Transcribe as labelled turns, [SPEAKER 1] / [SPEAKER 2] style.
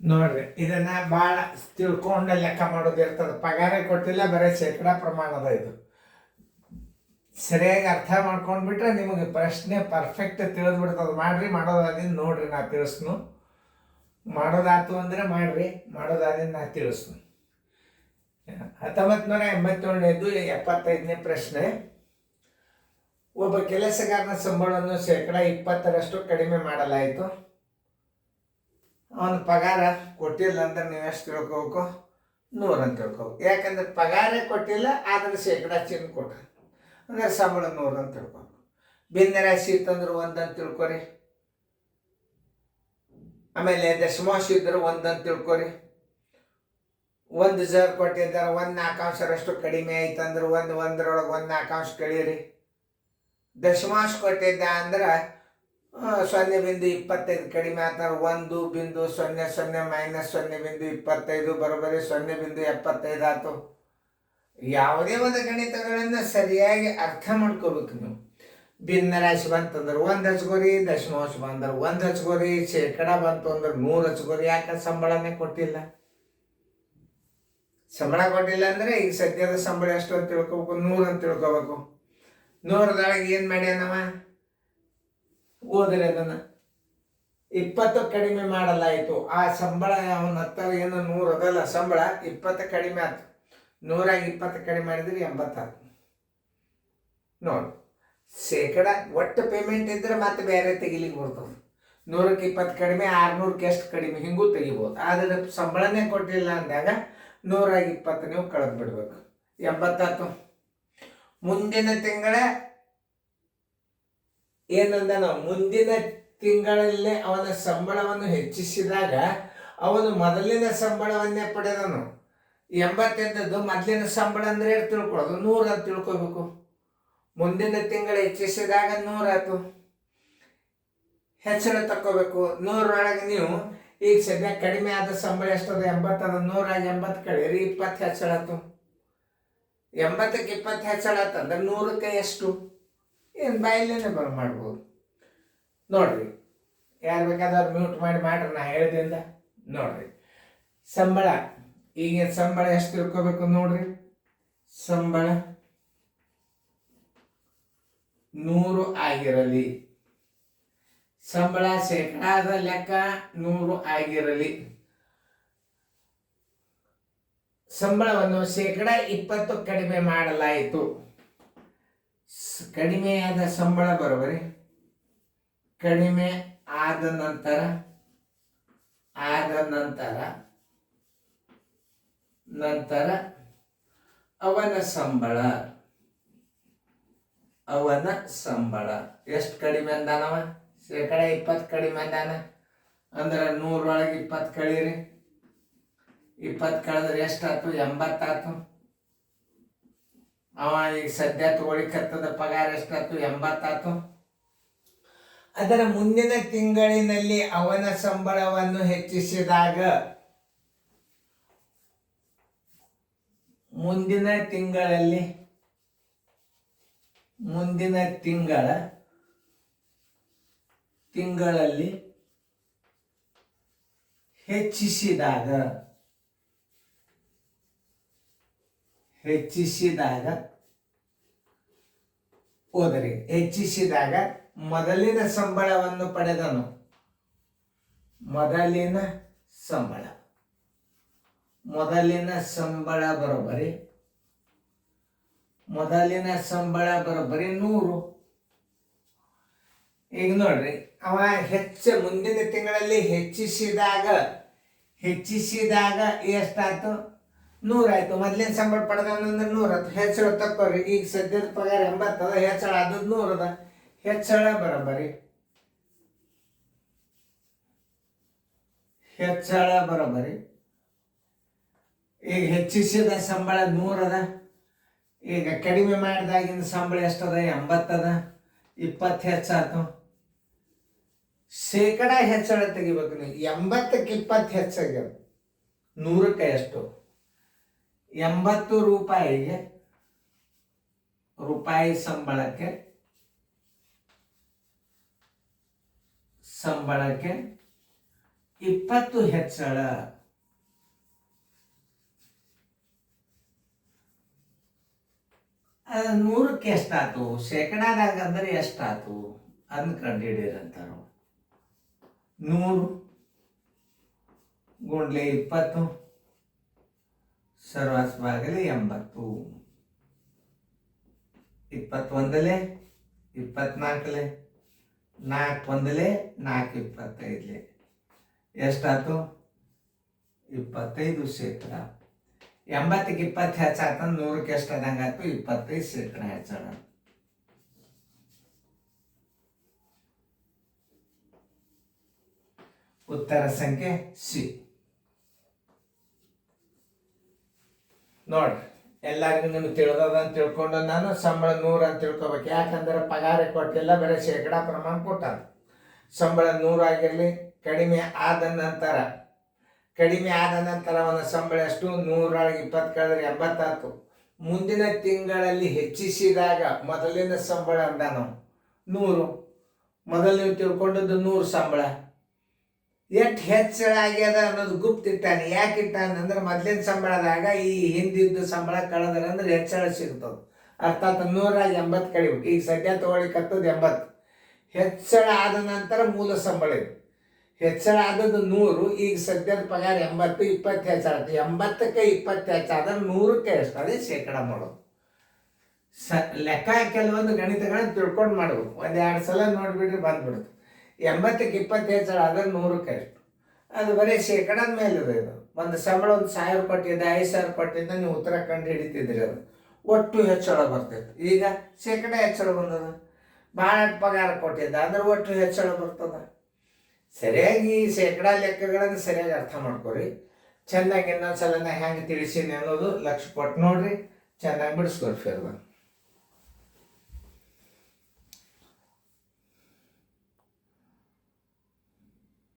[SPEAKER 1] ನೋಡ್ರಿ ಇದನ್ನ ಭಾಳ ತಿಳ್ಕೊಂಡು ಲೆಕ್ಕ ಮಾಡೋದು ಇರ್ತದೆ. ಪಗಾರ ಕೊಟ್ಟಿಲ್ಲ, ಬರೀ ಶೇಕಡಾ ಪ್ರಮಾಣದ ಇದು. ಸರಿಯಾಗಿ ಅರ್ಥ ಮಾಡ್ಕೊಂಡ್ಬಿಟ್ರೆ ನಿಮಗೆ ಪ್ರಶ್ನೆ ಪರ್ಫೆಕ್ಟ್ ತಿಳಿದು ಬಿಡ್ತದೆ. ಮಾಡ್ರಿ, ಮಾಡೋದಾದಿಂದ ನೋಡ್ರಿ, ನಾ ತಿಳಿಸ್ನು. ಮಾಡೋದಾತು ಅಂದರೆ ಮಾಡ್ರಿ, ಮಾಡೋದಾದಿಂದ ನಾ ತಿಳಿಸ್ನು. 1987 75ನೇ ಪ್ರಶ್ನೆ. ಒಬ್ಬ ಕೆಲಸಗಾರನ ಸಂಬಳವನ್ನು ಶೇಕಡಾ 20ರಷ್ಟು ಕಡಿಮೆ ಮಾಡಲಾಯಿತು. ಅವನ ಪಗಾರ ಕೊಟ್ಟಿಲ್ಲ ಅಂದ್ರೆ ನೀವು ಎಷ್ಟು ತಿಳ್ಕೋಬೇಕು? 100 ಅಂತ ತಿಳ್ಕೋಬೇಕು. ಯಾಕಂದ್ರೆ ಪಗಾರೇ ಕೊಟ್ಟಿಲ್ಲ, ಆದ್ರೆ ಶೇಕಡಾ ಚಿನ್ನ ಕೊಟ್ಟ ಅಂದ್ರೆ ಸಂಬಳ 100 ಅಂತ ತಿಳ್ಕೋಬೇಕು. ಭಿನ್ನ ರಾಶಿ ಇತ್ತಂದ್ರೆ 1 ಅಂತ ತಿಳ್ಕೊರಿ. ಆಮೇಲೆ ದಶಮಾಂಶ ಇದ್ರೆ 1 ಅಂತ ತಿಳ್ಕೊರಿ. 1,000 ಕೊಟ್ಟಿದ್ದಾರೆ, 1/4 ಕಡಿಮೆ ಆಯ್ತಂದ್ರೆ 1/1 1/4 ಕಳೀರಿ. ದಶಮಾಂಶ ಕೊಟ್ಟಿದ್ದ ಅಂದ್ರೆ 0.25 ಕಡಿಮೆ ಆಗ್ತಾರೆ. 1.00 - 0.25 ಬರೋಬ್ಬರಿ 0.75 ಆಯ್ತು. ಯಾವುದೇ ಒಂದು ಗಣಿತಗಳನ್ನು ಸರಿಯಾಗಿ ಅರ್ಥ ಮಾಡ್ಕೋಬೇಕು ನೀವು. ಭಿನ್ನ ರಾಶಿ ಬಂತಂದ್ರೆ 1 ಹಚ್ಕೋರಿ, ದಶಮಾಂಶ ಬಂದ್ರೆ 1 ಹಚ್ಕೋರಿ, ಶೇಕಡ ಬಂತು ಅಂದ್ರೆ 100 ಹಚ್ಕೋರಿ. ಯಾಕೆ? ಸಂಬಳನೇ ಕೊಟ್ಟಿಲ್ಲ. ಸಂಬಳ ಕೊಟ್ಟಿಲ್ಲ ಅಂದ್ರೆ ಈಗ ಸದ್ಯದ ಸಂಬಳ ಎಷ್ಟು ಅಂತ ತಿಳ್ಕೊಬೇಕು? 100 ಅಂತ ತಿಳ್ಕೊಬೇಕು. 100ದೊಳಗೆ ಏನು ಮಾಡ್ಯಾನವ? ಓದ್ರಿ ಅದನ್ನ. 20 ಕಡಿಮೆ ಮಾಡಲಾಯಿತು. ಆ ಸಂಬಳ ಅವನ ಹತ್ತ ಏನು 100 ಅದಲ್ಲ, ಸಂಬಳ 20 ಕಡಿಮೆ ಆಯ್ತು. 100 20 ಕಡಿಮೆ ಮಾಡಿದ್ರೆ 80 ಆಯ್ತು. ನೋಡಿ, ಶೇಕಡ ಒಟ್ಟು ಪೇಮೆಂಟ್ ಇದ್ರೆ ಮತ್ತೆ ಬೇರೆ ತೆಗಿಲಿಕ್ಕೆ ಬರ್ತದೆ. 100ಕ್ಕೆ 20 ಕಡಿಮೆ, 600ಕ್ಕೆ ಎಷ್ಟು ಕಡಿಮೆ, ಹಿಂಗೂ ತೆಗಿಬೋದು. ಆದರೆ ಸಂಬಳನೇ ಕೊಟ್ಟಿಲ್ಲ ಅಂದಾಗ 100 ನೀವು ಕಳೆದು ಬಿಡ್ಬೇಕು. 80 ಆಯ್ತು. ಮುಂದಿನ ತಿಂಗಳ ಏನಂದ ನಾವು? ಮುಂದಿನ ತಿಂಗಳಲ್ಲೇ ಅವನ ಸಂಬಳವನ್ನು ಹೆಚ್ಚಿಸಿದಾಗ ಅವನು ಮೊದಲಿನ ಸಂಬಳವನ್ನೇ ಪಡೆದನು. 80 ಮೊದಲಿನ ಸಂಬಳ ಅಂದ್ರೆ ಎಷ್ಟು ತಿಳ್ಕೊಳ್ಳೋದು? 100 ಅಂತ ತಿಳ್ಕೊಬೇಕು. ಮುಂದಿನ ತಿಂಗಳ ಹೆಚ್ಚಿಸಿದಾಗ 100 ಆಯ್ತು. ಹೆಚ್ಚಳ ತಕ್ಕೋಬೇಕು. 100ರೊಳಗೆ ನೀವು ಈಗ ಸದ್ಯ ಕಡಿಮೆ ಆದ ಸಂಬಳ ಎಷ್ಟದ? 80 ಅದ. 100 ಕಳೀರಿ, 20 ಹೆಚ್ಚಳ ಆಯ್ತು. 80ಕ್ಕೆ 20 ಹೆಚ್ಚಳ ಆಯ್ತಂದ್ರೆ 100ಕ್ಕೆ ಎಷ್ಟು? ಏನು ಬಾಯಿಲೇನೆ ಮಾಡ್ಬೋದು. ನೋಡ್ರಿ, ಯಾರು ಬೇಕಾದವ್ರು ಮ್ಯೂಟ್ ಮಾಡ್ರಿ, ನಾ ಹೇಳಿದ್ರಿಂದ. ನೋಡ್ರಿ, ಸಂಬಳ ಈಗ ಸಂಬಳ ಎಷ್ಟು ತಿಳ್ಕೊಬೇಕು ನೋಡ್ರಿ. ಸಂಬಳ 100 ಆಗಿರಲಿ. ಸಂಬಳ ಶೇಕಡಾದ ಲೆಕ್ಕ 100 ಆಗಿರಲಿ. ಸಂಬಳವನ್ನು ಶೇಕಡ 20 ಕಡಿಮೆ ಮಾಡಲಾಯಿತು. ಕಡಿಮೆಯಾದ ಸಂಬಳ ಬರೋಬರಿ ಕಡಿಮೆ ಆದ ನಂತರ ಅವನ ಸಂಬಳ ಎಷ್ಟು ಕಡಿಮೆ ಅಂದಾನವ? ಶೇಕಡ 20 ಕಡಿಮೆ ಅಂದಾನ ಅಂದ್ರೆ 100ರೊಳಗೆ 20 ಕಳೀರಿ. 20 ಕಳೆದ್ರೆ ಎಷ್ಟಾಯ್ತು? 80 ಆಯ್ತು. ಅವ ಈಗ ಸದ್ಯ ತಗೊಳಿಕತ್ತದ ಪಗಾರ ಎಷ್ಟಾಯ್ತು? 80 ಆಯ್ತು. ಅದರ ಮುಂದಿನ ತಿಂಗಳಿನಲ್ಲಿ ಅವನ ಸಂಬಳವನ್ನು ಹೆಚ್ಚಿಸಿದಾಗ ಮುಂದಿನ ತಿಂಗಳಲ್ಲಿ ಹೆಚ್ಚಿಸಿದಾಗ ಹೋದರೆ ಹೆಚ್ಚಿಸಿದಾಗ ಮೊದಲಿನ ಸಂಬಳವನ್ನು ಪಡೆದನು. ಮೊದಲಿನ ಸಂಬಳ ಬರೋಬ್ಬರಿ 100. ಈಗ ನೋಡ್ರಿ, ಅವ ಮುಂದಿನ ತಿಂಗಳಲ್ಲಿ ಹೆಚ್ಚಿಸಿದಾಗ ಎಷ್ಟಾಯ್ತು? 100 ಆಯ್ತು. ಮೊದಲಿನ ಸಂಬಳ ಪಡೆದಂದ್ರೆ 100 ಆಯ್ತು. ಹೆಚ್ಚಳ ತಕ್ಕೋರಿ. ಈಗ ಸದ್ಯದ ಪಗಾರ 80 ಅದ, ಹೆಚ್ಚಳ ಆದದ್ದು 100 ಅದ. ಹೆಚ್ಚಳ ಬರೋಬ್ಬರಿ ಈಗ ಹೆಚ್ಚಿಸಿದ ಸಂಬಳ 100 ಅದ. ಈಗ ಕಡಿಮೆ ಮಾಡಿದಾಗಿನ ಸಂಬಳ ಎಷ್ಟದ? 80 ಅದ. 20 ಹೆಚ್ಚಾಯ್ತು. ಶೇಕಡ ಹೆಚ್ಚಳ ತೆಗಿಬೇಕು ನೀವು. 80ಕ್ಕೆ 20 ಹೆಚ್ಚಾಗ್ಯದ. 100ಕ್ಕೆ ಎಷ್ಟು? 80 ರೂಪಾಯಿ ಸಂಬಳಕ್ಕೆ 20 20 ಹೆಚ್ಚಳ. ಅದು 100ಕ್ಕೆ ಎಷ್ಟಾಯ್ತು, ಶೇಕಡಾದಾಗ ಅಂದ್ರೆ ಎಷ್ಟಾಯ್ತು ಅಂದ್ ಕಂಡುಹಿಡಿಯರಂತಾರ. 100 ಗುಂಡ್ಲೆ 20 ಸರ್ವಾಸ್ ಬಾಗಲೆ 80. 21 24 4 1 4 25 ಎಷ್ಟಾಯ್ತು 25 ಶೇಕಡ. 80ಕ್ಕೆ 20 ಹೆಚ್ಚಾತಂದ್ರೆ 100ಕ್ಕೆ ಎಷ್ಟಾದಂಗೆ ಆಯ್ತು 25 ಶೇಕಡ ಹೆಚ್ಚಳ. ಉತ್ತರ ಸಂಖ್ಯೆ ಸಿ. ನೋಡ್ರಿ, ಎಲ್ಲರಿಗೂ ನಿಮ್ಗೆ ತಿಳಿದದ ಅಂತ ತಿಳ್ಕೊಂಡು ನಾನು ಸಂಬಳ 100 ಅಂತ ತಿಳ್ಕೊಬೇಕು. ಯಾಕಂದ್ರೆ ಪಗಾರ ಕೊಟ್ಟಿಲ್ಲ, ಬರೀ ಶೇಕಡ ಪ್ರಮಾಣ ಕೊಟ್ಟಾರ. ಸಂಬಳ 100 ಆಗಿರಲಿ, ಕಡಿಮೆ ಆದ ನಂತರ ಅವನ ಸಂಬಳ ಎಷ್ಟು 100 20 ಕಳೆದ್ರೆ 80 ಆಯ್ತು. ಮುಂದಿನ ತಿಂಗಳಲ್ಲಿ ಹೆಚ್ಚಿಸಿದಾಗ ಮೊದಲಿನ ಸಂಬಳ ಅಂದ ನಾವು 100. ಮೊದಲು ನೀವು ತಿಳ್ಕೊಂಡದ್ದು 100 ಸಂಬಳ ಎಷ್ಟು ಹೆಚ್ಚಳ ಆಗ್ಯದ ಅನ್ನೋದು ಗುಪ್ತ ಇಟ್ಟಾನೆ. ಯಾಕೆ ಇಟ್ಟಾನಂದ್ರೆ ಮೊದಲಿನ ಸಂಬಳದಾಗ ಈ ಹಿಂದಿದ್ದು ಸಂಬಳ ಕಳೆದ್ರೆ ಅಂದ್ರೆ ಹೆಚ್ಚಳ ಸಿಗ್ತದೆ. ಅರ್ಥಾತ್ 100 80 ಕಡಿಬೇಕು. ಈಗ ಸದ್ಯ ತಗೊಳ್ಳಿಕತ್ತದ 80. ಹೆಚ್ಚಳ ಆದ ನಂತರ ಮೂಲ ಸಂಬಳ ಇದೆ. ಹೆಚ್ಚಳ ಆದದ್ದು 100, ಈಗ ಸದ್ಯದ ಪಗಾರ 80, 20 ಹೆಚ್ಚಳ. 80ಕ್ಕೆ 20 ಹೆಚ್ಚಾದ್ರೆ 100ಕ್ಕೆ ಎಷ್ಟು, ಅದೇ ಶೇಕಡ ಮಾಡೋದು. ಲೆಕ್ಕ ಕೆಲವೊಂದು ಗಣಿತಗಳನ್ನ ತಿಳ್ಕೊಂಡು ಮಾಡ್ಬೇಕು. 1-2 ಸಲ ನೋಡಿಬಿಟ್ರೆ ಬಂದ್ಬಿಡುತ್ತೆ. 80ಕ್ಕೆ 20 ಹೆಚ್ಚಳ ಆದ್ರೆ 100ಕ್ಕೆ ಎಷ್ಟು, ಅದು ಬರೀ ಶೇಕಡದ ಮೇಲೆ ಇದೆ. ಇದು ಒಂದು ಸಂಬಳ 1000 ಕೊಟ್ಟಿದ್ದ 5000 ಕೊಟ್ಟಿದ್ದ ನೀವು ಉತ್ತರ ಕಂಡು ಹಿಡಿತಿದ್ರಿ, ಅದು ಒಟ್ಟು ಹೆಚ್ಚಳ ಬರ್ತಿತ್ತು. ಈಗ ಶೇಕಡ ಹೆಚ್ಚಳ ಬಂದದ. ಭಾಳ ಪಗಾರ ಕೊಟ್ಟಿದ್ದ ಅಂದ್ರೆ ಒಟ್ಟು ಹೆಚ್ಚಳ ಬರ್ತದ. ಸರಿಯಾಗಿ ಈ ಶೇಕಡ ಲೆಕ್ಕಗಳನ್ನು ಸರಿಯಾಗಿ ಅರ್ಥ ಮಾಡ್ಕೊರಿ. ಚೆನ್ನಾಗಿ ಇನ್ನೊಂದ್ಸಲ ನಾ ಹೆಂಗೆ ತಿಳಿಸೀನಿ ಅನ್ನೋದು ಲಕ್ಷ್ಯ ಕೊಟ್ಟು ನೋಡ್ರಿ. ಚೆನ್ನಾಗಿ ಬಿಡಿಸ್ಕೊರಿ ಫೇರ್ದ.